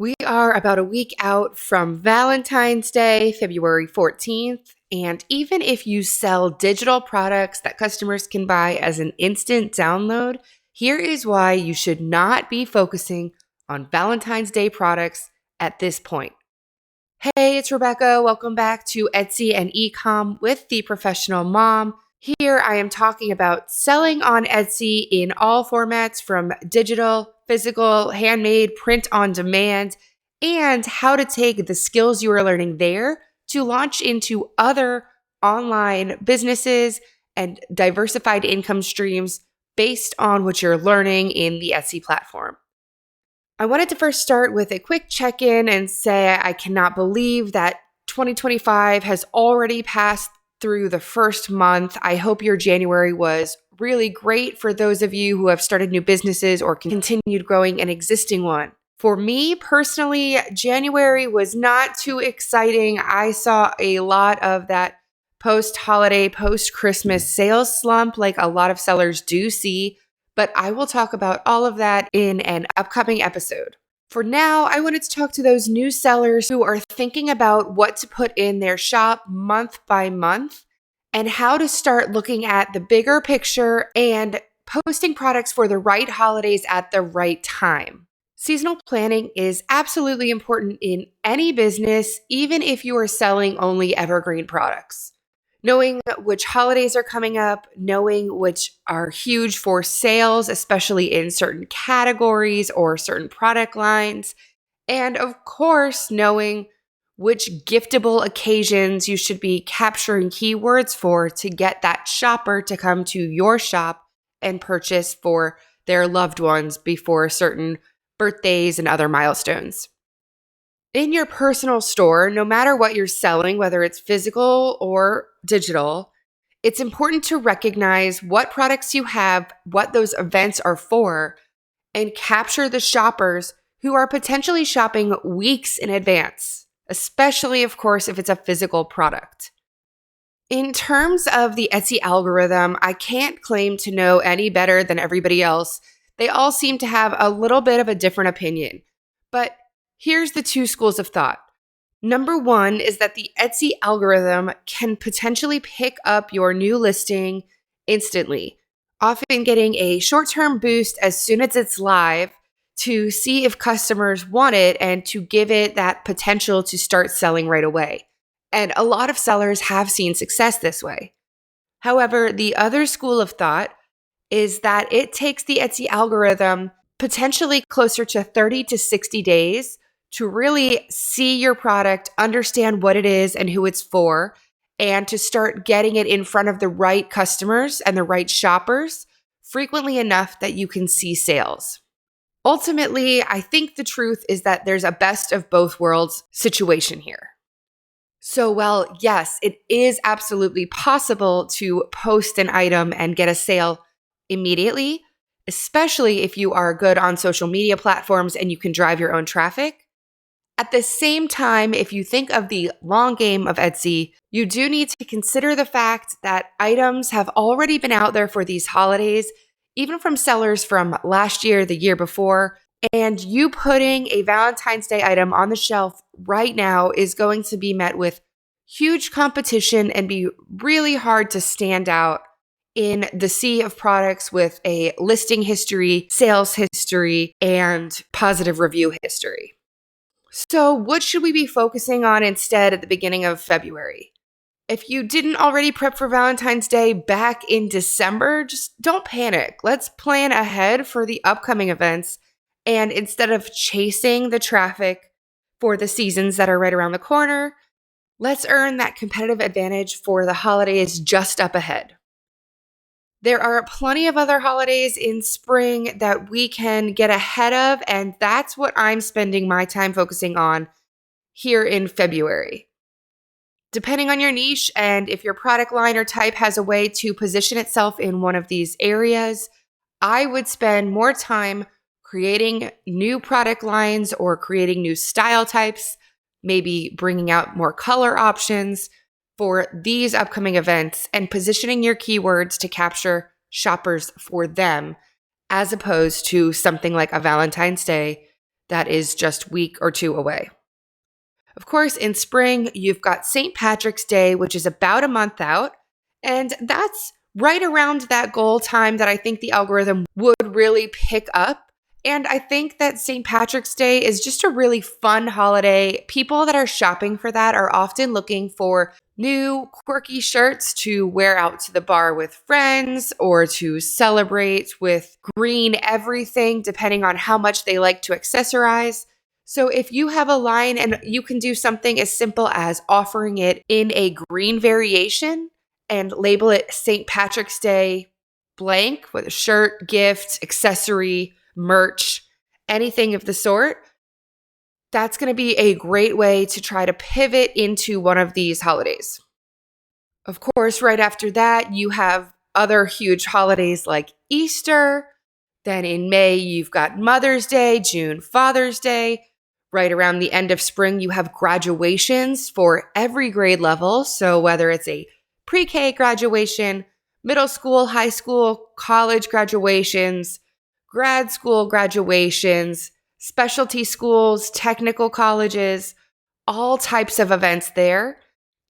We are about a week out from Valentine's Day, February 14th. And even if you sell digital products that customers can buy as an instant download, here is why you should not be focusing on Valentine's Day products at this point. Hey, it's Rebecca. Welcome back to Etsy and Ecom with the Professional Mom. Here I am talking about selling on Etsy in all formats from digital, physical, handmade, print on demand, and how to take the skills you are learning there to launch into other online businesses and diversified income streams based on what you're learning in the Etsy platform. I wanted to first start with a quick check-in and say I cannot believe that 2025 has already passed through the first month. I hope your January was really great for those of you who have started new businesses or continued growing an existing one. For me personally, January was not too exciting. I saw a lot of that post-holiday, post-Christmas sales slump like a lot of sellers do see, but I will talk about all of that in an upcoming episode. For now, I wanted to talk to those new sellers who are thinking about what to put in their shop month by month and how to start looking at the bigger picture and posting products for the right holidays at the right time. Seasonal planning is absolutely important in any business, even if you are selling only evergreen products. Knowing which holidays are coming up, knowing which are huge for sales, especially in certain categories or certain product lines, and of course, knowing which giftable occasions you should be capturing keywords for to get that shopper to come to your shop and purchase for their loved ones before certain birthdays and other milestones. In your personal store, no matter what you're selling, whether it's physical or digital, it's important to recognize what products you have, what those events are for, and capture the shoppers who are potentially shopping weeks in advance, especially, of course, if it's a physical product. In terms of the Etsy algorithm, I can't claim to know any better than everybody else. They all seem to have a little bit of a different opinion. But here's the two schools of thought. Number one is that the Etsy algorithm can potentially pick up your new listing instantly, often getting a short-term boost as soon as it's live to see if customers want it and to give it that potential to start selling right away. And a lot of sellers have seen success this way. However, the other school of thought is that it takes the Etsy algorithm potentially closer to 30 to 60 days to really see your product, understand what it is and who it's for, and to start getting it in front of the right customers and the right shoppers frequently enough that you can see sales. Ultimately, I think the truth is that there's a best of both worlds situation here. So, well, yes, it is absolutely possible to post an item and get a sale immediately, especially if you are good on social media platforms and you can drive your own traffic. At the same time, if you think of the long game of Etsy, you do need to consider the fact that items have already been out there for these holidays, even from sellers from last year, the year before, and you putting a Valentine's Day item on the shelf right now is going to be met with huge competition and be really hard to stand out in the sea of products with a listing history, sales history, and positive review history. So, what should we be focusing on instead at the beginning of February? If you didn't already prep for Valentine's Day back in December, just don't panic. Let's plan ahead for the upcoming events. And instead of chasing the traffic for the seasons that are right around the corner, let's earn that competitive advantage for the holidays just up ahead. There are plenty of other holidays in spring that we can get ahead of, and that's what I'm spending my time focusing on here in February. Depending on your niche and if your product line or type has a way to position itself in one of these areas, I would spend more time creating new product lines or creating new style types, maybe bringing out more color options for these upcoming events and positioning your keywords to capture shoppers for them, as opposed to something like a Valentine's Day that is just a week or two away. Of course, in spring, you've got St. Patrick's Day, which is about a month out. And that's right around that goal time that I think the algorithm would really pick up. And I think that St. Patrick's Day is just a really fun holiday. People that are shopping for that are often looking for new quirky shirts to wear out to the bar with friends or to celebrate with green everything, depending on how much they like to accessorize. So if you have a line and you can do something as simple as offering it in a green variation and label it St. Patrick's Day blank with a shirt, gift, accessory, merch, anything of the sort, that's going to be a great way to try to pivot into one of these holidays. Of course, right after that, you have other huge holidays like Easter. Then in May, you've got Mother's Day, June, Father's Day. Right around the end of spring, you have graduations for every grade level. So whether it's a pre-K graduation, middle school, high school, college graduations, grad school graduations, specialty schools, technical colleges, all types of events there.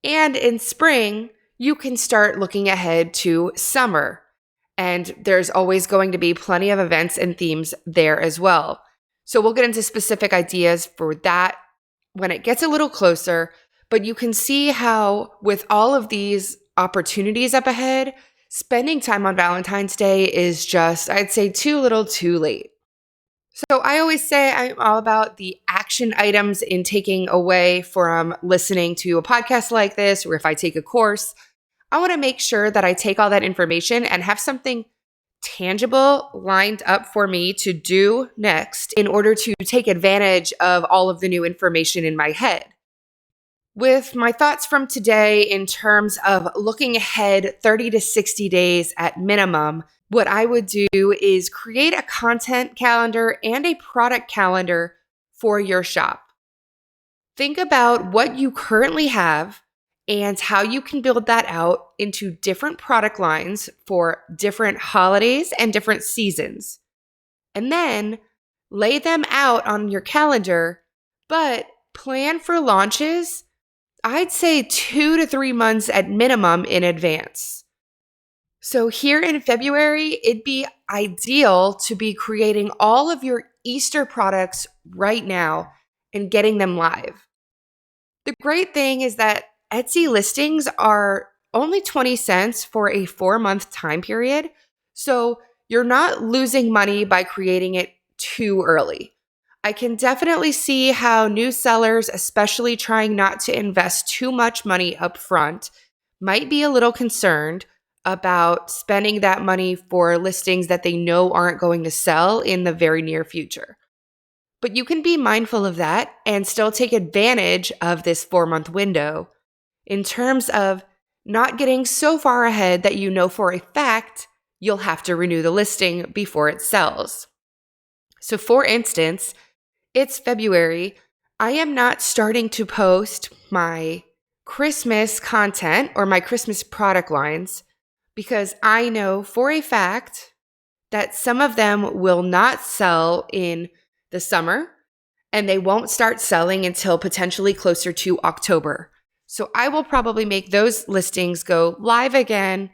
And in spring, you can start looking ahead to summer. And there's always going to be plenty of events and themes there as well. So we'll get into specific ideas for that when it gets a little closer. But you can see how with all of these opportunities up ahead, spending time on Valentine's Day is just, I'd say, too little too late. So I always say I'm all about the action items in taking away from listening to a podcast like this, or if I take a course, I want to make sure that I take all that information and have something tangible lined up for me to do next in order to take advantage of all of the new information in my head. With my thoughts from today in terms of looking ahead 30 to 60 days at minimum, what I would do is create a content calendar and a product calendar for your shop. Think about what you currently have and how you can build that out into different product lines for different holidays and different seasons. And then lay them out on your calendar, but plan for launches, I'd say 2 to 3 months at minimum in advance. So here in February, it'd be ideal to be creating all of your Easter products right now and getting them live. The great thing is that Etsy listings are only 20 cents for a 4-month time period. So you're not losing money by creating it too early. I can definitely see how new sellers, especially trying not to invest too much money up front, might be a little concerned about spending that money for listings that they know aren't going to sell in the very near future. But you can be mindful of that and still take advantage of this 4-month window in terms of not getting so far ahead that you know for a fact you'll have to renew the listing before it sells. So for instance, it's February. I am not starting to post my Christmas content or my Christmas product lines because I know for a fact that some of them will not sell in the summer and they won't start selling until potentially closer to October. So I will probably make those listings go live again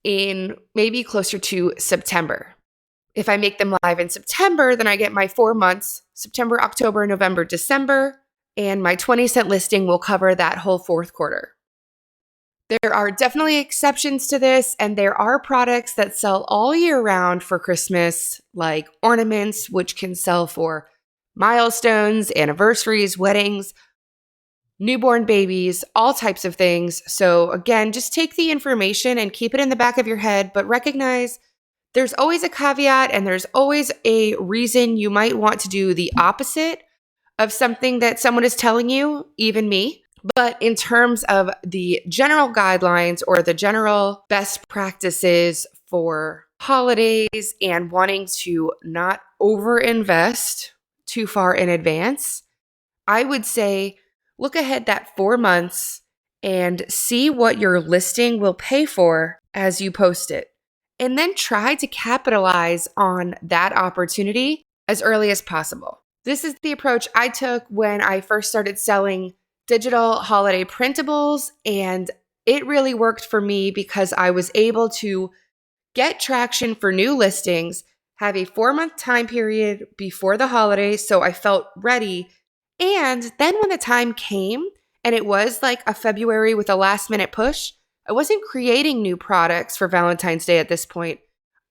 in maybe closer to September. If I make them live in September, then I get my 4 months, September, October, November, December, and my 20-cent listing will cover that whole fourth quarter. There are definitely exceptions to this, and there are products that sell all year round for Christmas, like ornaments, which can sell for milestones, anniversaries, weddings, newborn babies, all types of things. So again, just take the information and keep it in the back of your head, but recognize there's always a caveat and there's always a reason you might want to do the opposite of something that someone is telling you, even me. But in terms of the general guidelines or the general best practices for holidays and wanting to not overinvest too far in advance, I would say look ahead that 4 months and see what your listing will pay for as you post it. And then try to capitalize on that opportunity as early as possible. This is the approach I took when I first started selling digital holiday printables, and it really worked for me because I was able to get traction for new listings, have a 4-month time period before the holidays, so I felt ready. And then when the time came, and it was like a February with a last minute push, I wasn't creating new products for Valentine's Day at this point.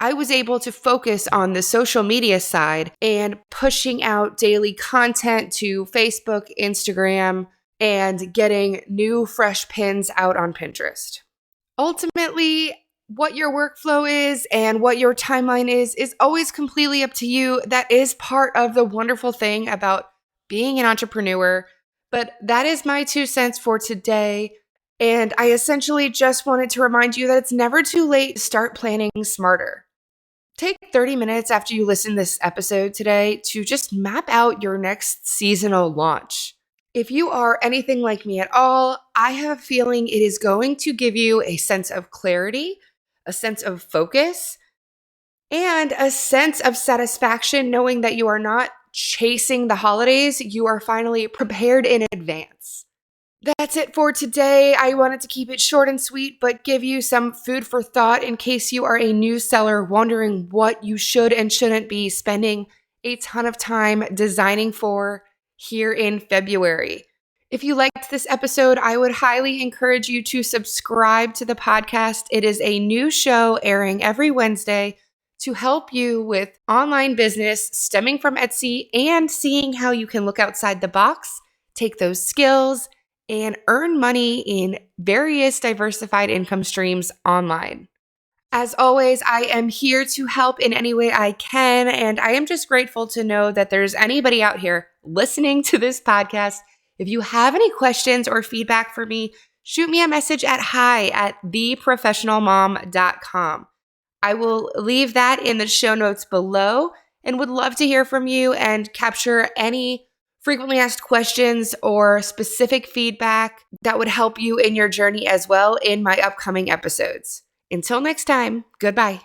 I was able to focus on the social media side and pushing out daily content to Facebook, Instagram, and getting new fresh pins out on Pinterest. Ultimately, what your workflow is and what your timeline is always completely up to you. That is part of the wonderful thing about being an entrepreneur. But that is my 2 cents for today. And I essentially just wanted to remind you that it's never too late to start planning smarter. Take 30 minutes after you listen to this episode today to just map out your next seasonal launch. If you are anything like me at all, I have a feeling it is going to give you a sense of clarity, a sense of focus, and a sense of satisfaction knowing that you are not chasing the holidays, you are finally prepared in advance. That's it for today. I wanted to keep it short and sweet, but give you some food for thought in case you are a new seller wondering what you should and shouldn't be spending a ton of time designing for here in February. If you liked this episode, I would highly encourage you to subscribe to the podcast. It is a new show airing every Wednesday to help you with online business stemming from Etsy and seeing how you can look outside the box, take those skills, and earn money in various diversified income streams online. As always, I am here to help in any way I can, and I am just grateful to know that there's anybody out here listening to this podcast. If you have any questions or feedback for me, shoot me a message at hi@theprofessionalmom.com. I will leave that in the show notes below and would love to hear from you and capture any frequently asked questions or specific feedback that would help you in your journey as well in my upcoming episodes. Until next time, goodbye.